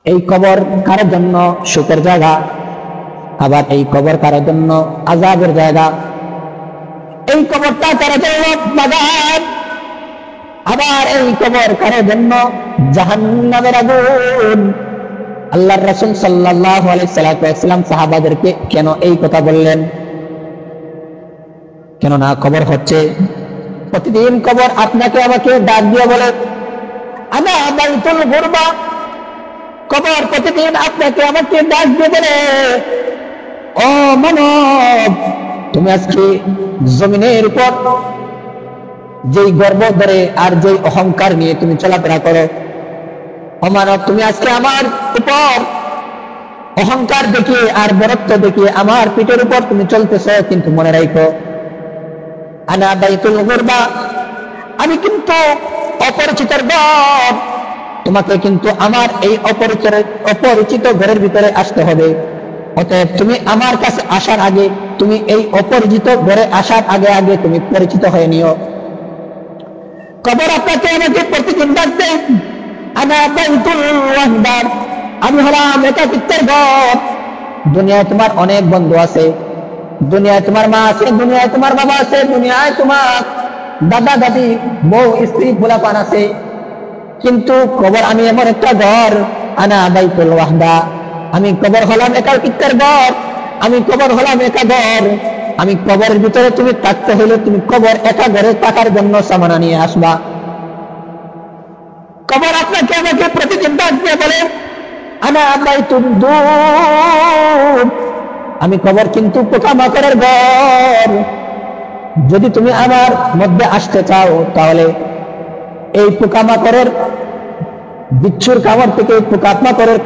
এই কবর কারোর জন্য সুখের জায়গা, আবার এই কবর কারোর জন্য আযাবের জায়গা। এই কবরটা কারোর জন্য বাগান, আবার এই কবর কারোর জন্য জাহান্নামের আগুন। আল্লাহর রাসূল সাল্লাল্লাহু আলাইহি ওয়াসাল্লাম সাহাবাদেরকে কেন এই কথা বললেন? কেননা কবর হচ্ছে, প্রতিদিন কবর আপনাকে আমাকে ডাক দিয়ে বলে আনা বাইতুল গুরবা। কবর প্রতিদিন আপনাকে আমাকে ডাক দিয়ে বলে, ও মানব, তুমি আজকে জমিনের উপর যেই গর্ব ধরে আর যেই অহংকার নিয়ে তুমি চলাফেরা করো, ও মানব, তুমি আজকে আমার উপর অহংকার দেখিয়ে আর বরত্ব দেখিয়ে আমার পিঠের উপর তুমি চলতেছ, কিন্তু মনে রাখো আনা বাইতুল গুরবা, আমি কিন্তু অপরিচিতের ঘর। তোমাকে কিন্তু আমার এই অপরিচিত ঘরের ভিতরে আসতে হবে। অতএব তুমি আমার কাছে আসার আগে, তুমি এই অপরিচিত ঘরে আসার আগে আগে তুমি পরিচিত হয়ে নিও। কবর আপনাকে আমাকে প্রতিদিন ডাকবে আনা বাইতুল ওয়াহদা, আমি হলাম একাকিত্বের ঘর। দুনিয়ায় তোমার অনেক বন্ধু আছে, দুনিয়ায় তোমার মা আছে, দুনিয়ায় তোমার বাবা আছে, দুনিয়ায় তোমার দাদা দাদি বউ স্ত্রী পোলাপান আছে, কিন্তু কবর আমি এমন একটা ঘর, আনা বাইতুল ওয়াহদা, আমি কবর হলাম একাকিত্বের ঘর, আমি কবর হলাম একা ঘর। আমি কবরের ভিতরে তুমি থাকতে হলে তুমি কবর একা ঘরে থাকার জন্য সামানা নিয়ে আসবা। কবর আপনাকে আমাকে প্রতিদিন ডাক দিয়ে বলে আনা বাইতুল দুর, আমি কবর কিন্তু পোকামাকড়ের ঘর। যদি তুমি আমার মধ্যে আসতে চাও তাহলে এই পোকামাকড়ের বিচ্ছুর কামড় থেকে, পোকামাকড়ের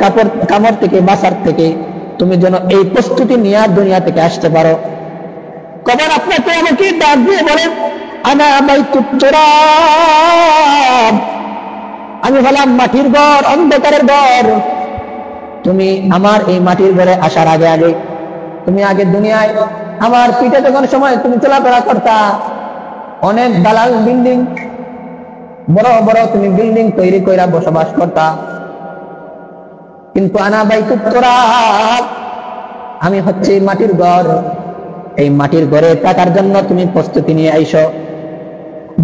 কামড় থেকে বাঁচার থেকে তুমি যেন এই প্রস্তুতি নিয়ে দুনিয়া থেকে আসতে পারো। কবর আপনাকে আমাকে ডাক দিয়ে বলে আনা বাইতুত তুরাব, আমি হলাম মাটির ঘর, অন্ধকারের ঘর। তুমি আমার এই মাটির ঘরে আসার আগে আগে, তুমি আগে দুনিয়ায় আমার পিঠে যখন সময় তুমি চলাফেরা করতা, অনেক দালাল বিল্ডিং, বড় বড় তুমি বিল্ডিং তৈরি কইরা বসবাস করতা, কিন্তু আনা বাইতুত তুরাব, আমি হচ্ছে মাটির ঘর। এই মাটির ঘরে থাকার জন্য তুমি প্রস্তুতি নিয়ে আইসো।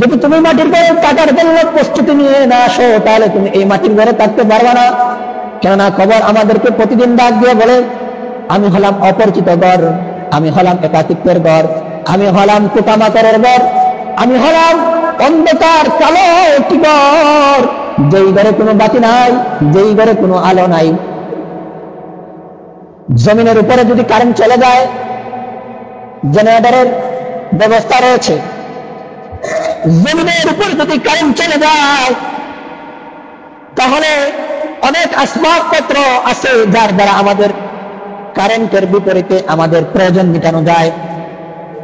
যদি তুমি মাটির ঘরে থাকার জন্য প্রস্তুতি নিয়ে না আসো, তাহলে তুমি এই মাটির ঘরে থাকতে পারবে না। কেননা কবর আমাদেরকে প্রতিদিন ডাক দিয়ে বলে আমি হলাম অপরিচিত ঘর, আমি হলাম একাকিত্বের ঘর, আমি হলাম পোকামাকড়ের ঘর, আমি হলাম অন্ধকার কালো একটি ঘর, যেই ঘরে কোনো বাতি নাই, যেই ঘরে কোনো আলো নাই। জমিনের উপরে যদি কারেন্ট চলে যায়, জেনারেটরের ব্যবস্থা রয়েছে, জমিনের উপরে যদি কারেন্ট চলে যায় তাহলে অনেক আসবাবপত্র আছে যার দ্বারা আমাদের কারেন্টের বিপরীতে আমাদের প্রয়োজন মেটানো যায়।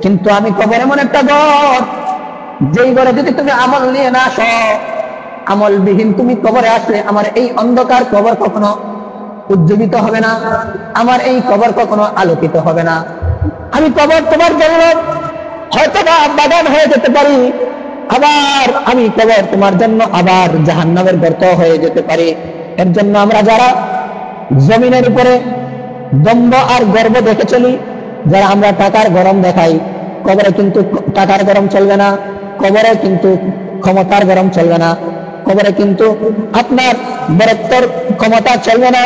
কিন্তু আমি কবর এমন একটা ঘর, যেই ঘরে যদি তুমি আমল নিয়ে না আসো, আমলবিহীন তুমি কবরে আসলে আমার এই অন্ধকার কবর কখনো উজ্জীবিত হবে না, আমার এই কবর কখনো আলোকিত হবে না। আমি কবর তোমার জন্য হয়তো বা বাগান হয়ে যেতে পারি, আবার আমি কবর তোমার জন্য আবার জাহান্নামের গর্ত হয়ে যেতে পারি। এর জন্য আমরা যারা জমিনের উপরে দম্ভ আর গর্ব দেখে চলি, যারা আমরা টাকার গরম দেখাই, কবরে কিন্তু টাকার গরম চলবে না, কবরে কিন্তু ক্ষমতার গরম চলবে না, কবরে কিন্তু আপনার বরত্বর ক্ষমতা চলবে না।